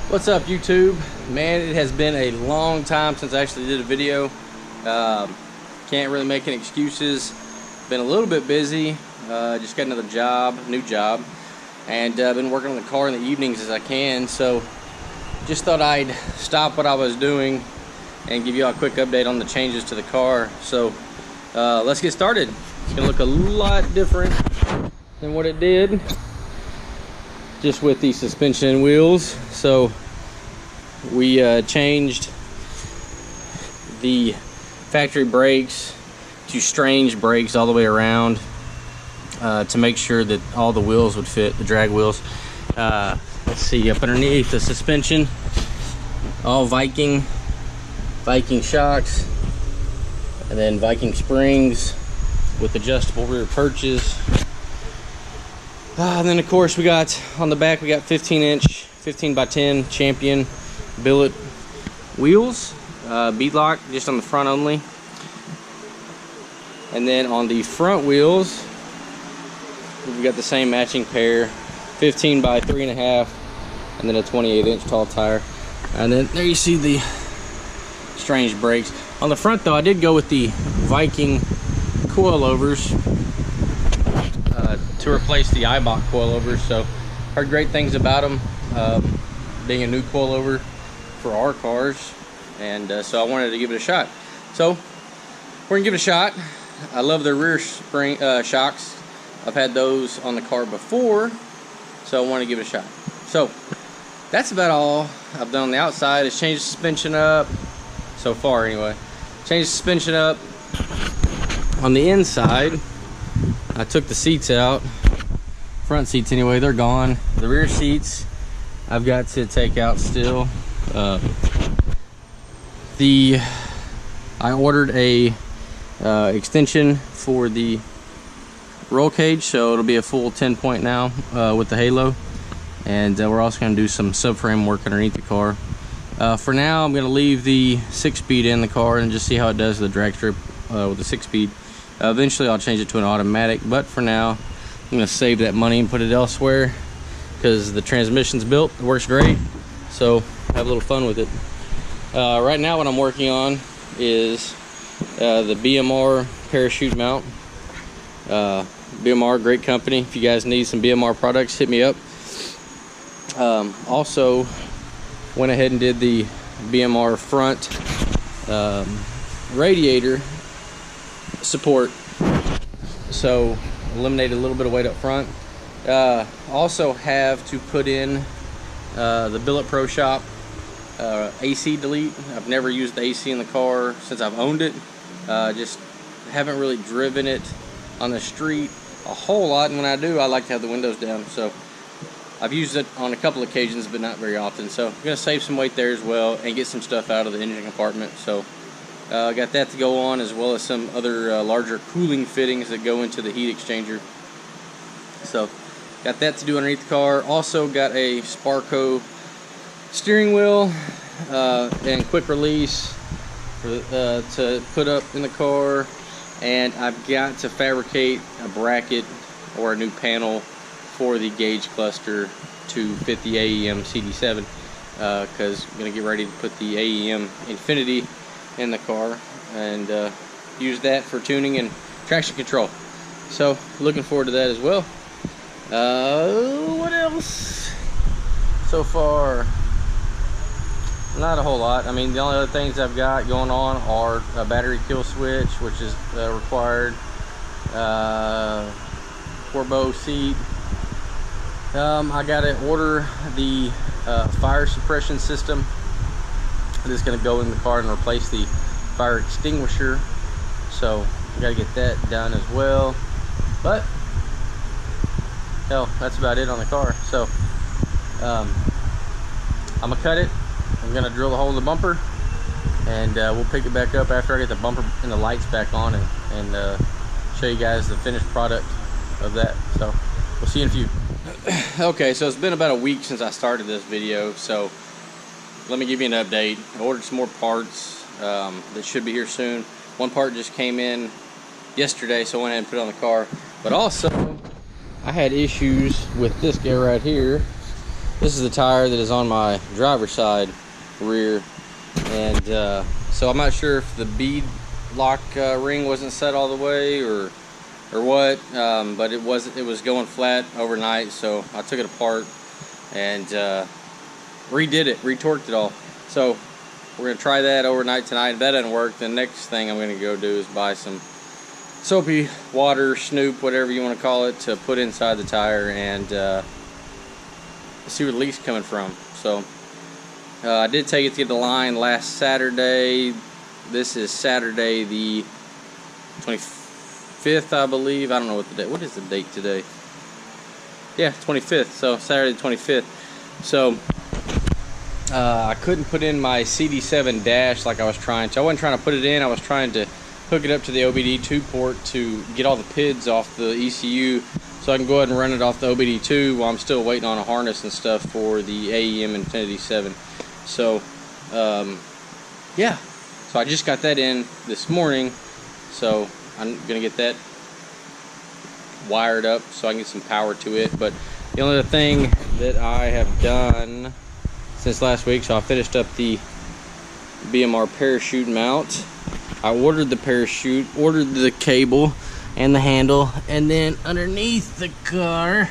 What's up, YouTube? Man, it has been a long time since I actually did a video. Can't really make any excuses. Been a little bit busy. Just got another job, new job, and been working on the car in the evenings as I can. So just thought I'd stop what I was doing and give you all a quick update on the changes to the car. So let's get started. It's gonna look a lot different than what it did just with the suspension and wheels. So we changed the factory brakes to strange brakes all the way around to make sure that all the wheels would fit, the drag wheels. Let's see, up underneath the suspension, all Viking shocks, and then Viking springs with adjustable rear perches. And then of course we got on the back, we got 15 by 10 Champion billet wheels, bead lock just on the front only. And then on the front wheels, we've got the same matching pair, 15 by 3.5, and then a 28-inch tall tire. And then there you see the strange brakes. On the front though, I did go with the Viking coilovers to replace the Eibach coilovers. So heard great things about them, being a new coilover for our cars, and so I wanted to give it a shot. So we're gonna give it a shot. I love the rear spring shocks. I've had those on the car before, so I want to give it a shot. So that's about all I've done on the outside. Is change the suspension up so far anyway. Change the suspension up. On the inside, I took the seats out, front seats anyway, they're gone. The rear seats I've got to take out still. I ordered a extension for the roll cage, so it'll be a full 10 point now with the halo. And we're also going to do some subframe work underneath the car. For now, I'm going to leave the 6-speed in the car and just see how it does with the drag strip with the 6-speed. Eventually I'll change it to an automatic, but for now I'm going to save that money and put it elsewhere because the transmission's built, it works great, so have a little fun with it. Right now what I'm working on is the BMR parachute mount. BMR, great company. If you guys need some BMR products, hit me up. Also went ahead and did the BMR front radiator support, so eliminated a little bit of weight up front. Also have to put in the Billet Pro Shop AC delete. I've never used the AC in the car since I've owned it. Just haven't really driven it on the street a whole lot, and when I do, I like to have the windows down. So I've used it on a couple occasions, but not very often. So I'm gonna save some weight there as well and get some stuff out of the engine compartment. So got that to go on, as well as some other larger cooling fittings that go into the heat exchanger. So got that to do underneath the car. Also got a Sparco steering wheel and quick release to put up in the car. And I've got to fabricate a bracket or a new panel for the gauge cluster to fit the AEM CD7 because I'm going to get ready to put the AEM Infinity in the car and use that for tuning and traction control. So looking forward to that as well. What else so far? Not a whole lot. I mean, the only other things I've got going on are a battery kill switch, which is required, Corbeau seat. I gotta order the fire suppression system. It's going to go in the car and replace the fire extinguisher, so I got to get that done as well. But hell, that's about it on the car. So I'm gonna cut it. I'm gonna drill the hole in the bumper, and we'll pick it back up after I get the bumper and the lights back on, and show you guys the finished product of that. So we'll see you in a few. Okay, so it's been about a week since I started this video, so let me give you an update. I ordered some more parts that should be here soon. One part just came in yesterday, so I went ahead and put it on the car. But also, I had issues with this guy right here. This is the tire that is on my driver's side rear, and so I'm not sure if the bead lock ring wasn't set all the way or what, but it was going flat overnight, so I took it apart and redid it, retorqued it all. So we're gonna try that overnight tonight. If that doesn't work, the next thing I'm gonna go do is buy some soapy water, Snoop, whatever you want to call it, to put inside the tire and see where the leak's coming from. So I did take it to get the line last Saturday. This is Saturday the 25th, I believe. I don't know what the date. What is the date today? Yeah, 25th. So Saturday the 25th. So I couldn't put in my CD7 dash like I was trying to. I wasn't trying to put it in. I was trying to hook it up to the OBD2 port to get all the PIDs off the ECU, so I can go ahead and run it off the OBD2 while I'm still waiting on a harness and stuff for the AEM Infinity 7. So yeah, so I just got that in this morning, so I'm gonna get that wired up so I can get some power to it. But the only other thing that I have done since last week, so I finished up the BMR parachute mount. I ordered the parachute, ordered the cable and the handle, and then underneath the car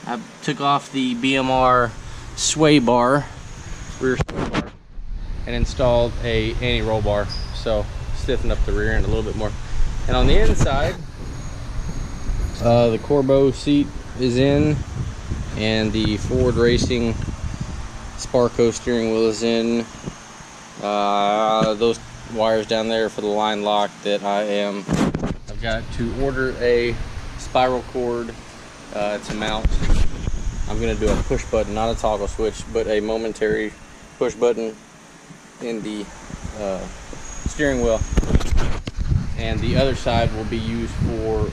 I took off the BMR sway bar, rear sway bar, and installed a anti-roll bar, so stiffen up the rear end a little bit more. And on the inside, the Corbeau seat is in, and the Ford Racing Sparco steering wheel is in. Those wires down there for the line lock that I've got to order a spiral cord to mount. I'm going to do a push button, not a toggle switch, but a momentary push button in the steering wheel. And the other side will be used for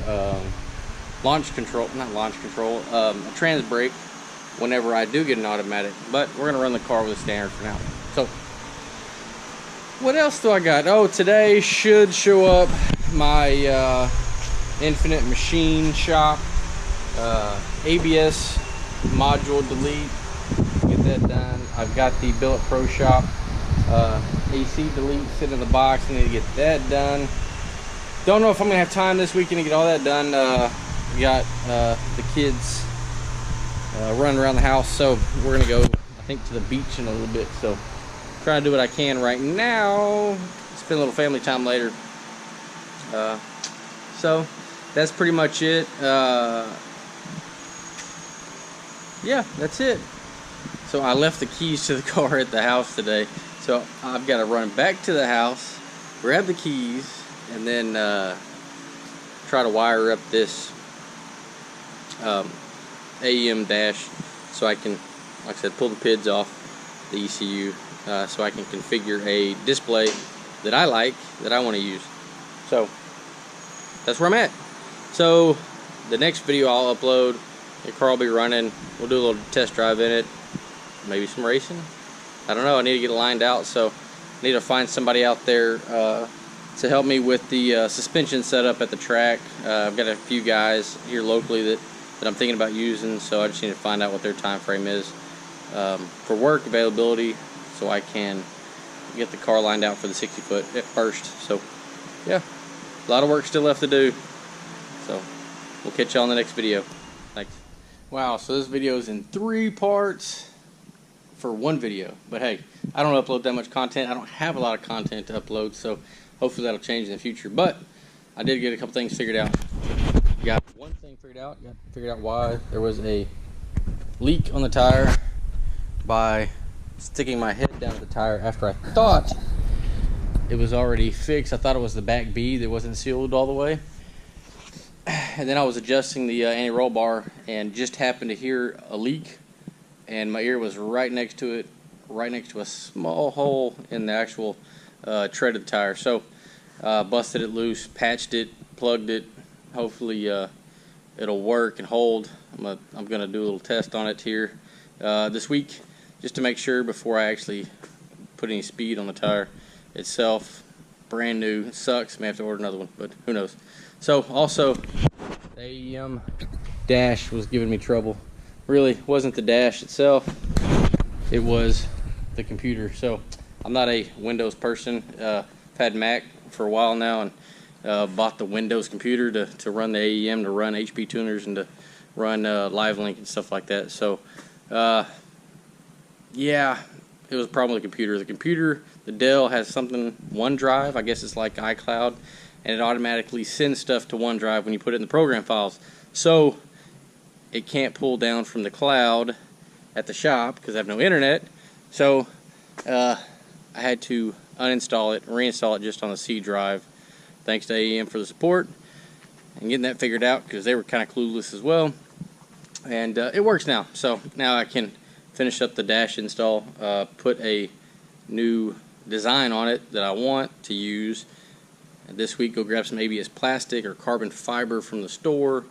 launch control, not launch control, a trans brake whenever I do get an automatic. But we're going to run the car with a standard for now. So what else do I got? Oh, today should show up my Infinite Machine Shop ABS module delete. Get that done. I've got the Billet Pro Shop AC delete sitting in the box. I need to get that done. Don't know if I'm gonna have time this weekend to get all that done. We got the kids running around the house, so we're gonna go, I think, to the beach in a little bit. So trying to do what I can right now. Spend a little family time later. So that's pretty much it. Yeah, that's it. So I left the keys to the car at the house today, so I've got to run back to the house, grab the keys, and then try to wire up this AEM dash so I can, like I said, pull the PIDs off the ECU so I can configure a display that I like, that I want to use. So that's where I'm at. So the next video I'll upload, the car will be running. We'll do a little test drive in it, maybe some racing. I don't know. I need to get it lined out, so I need to find somebody out there to help me with the suspension setup at the track. I've got a few guys here locally that I'm thinking about using, so I just need to find out what their time frame is for work availability, so I can get the car lined out for the 60-foot at first. So yeah, a lot of work still left to do. So we'll catch you on the next video. Thanks. Wow, so this video is in 3 parts for one video. But hey, I don't upload that much content. I don't have a lot of content to upload, so hopefully that'll change in the future. But I did get a couple things figured out. Got one thing figured out. Got figured out why there was a leak on the tire by sticking my head down to the tire after I thought it was already fixed. I thought it was the back bead that wasn't sealed all the way. And then I was adjusting the anti-roll bar and just happened to hear a leak, and my ear was right next to it, right next to a small hole in the actual tread of the tire. So busted it loose, patched it, plugged it. Hopefully it'll work and hold. I'm gonna do a little test on it here this week, just to make sure before I actually put any speed on the tire itself. Brand new. It sucks. May have to order another one, but who knows. So also, the AEM dash was giving me trouble. really wasn't the dash itself, it was the computer. So I'm not a Windows person. I've had Mac for a while now, and bought the Windows computer to run the AEM, to run HP tuners, and to run Live Link and stuff like that. So yeah, it was a problem with the computer. The Dell has something, OneDrive, I guess it's like iCloud, and it automatically sends stuff to OneDrive when you put it in the program files. So it can't pull down from the cloud at the shop because I have no internet. So I had to uninstall it, reinstall it just on the C drive. Thanks to AEM for the support and getting that figured out, because they were kind of clueless as well. And it works now. So now I can finish up the dash install, put a new design on it that I want to use. And this week, go grab some ABS plastic or carbon fiber from the store,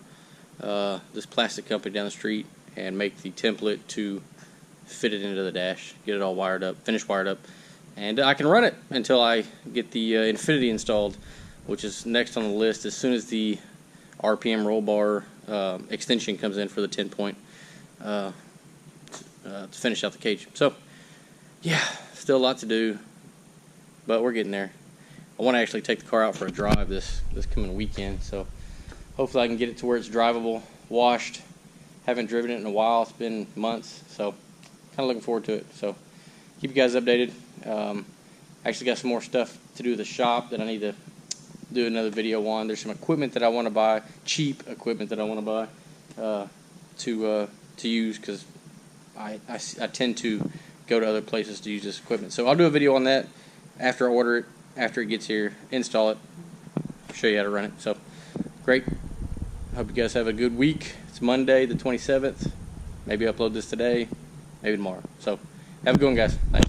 this plastic company down the street, and make the template to fit it into the dash, get it all wired up, finished wired up, and I can run it until I get the Infinity installed, which is next on the list as soon as the RPM roll bar extension comes in for the 10-point to finish out the cage. So yeah, still a lot to do, but we're getting there. I want to actually take the car out for a drive this coming weekend, so hopefully I can get it to where it's drivable, washed. Haven't driven it in a while. It's been months, so kind of looking forward to it. So keep you guys updated. Actually got some more stuff to do with the shop that I need to do another video on. There's some equipment that I want to buy, cheap equipment that I want to buy to use, because I tend to go to other places to use this equipment. So I'll do a video on that after I order it, after it gets here, install it, show you how to run it. So great. Hope you guys have a good week. It's Monday the 27th. Maybe upload this today, maybe tomorrow. So have a good one, guys. Thanks.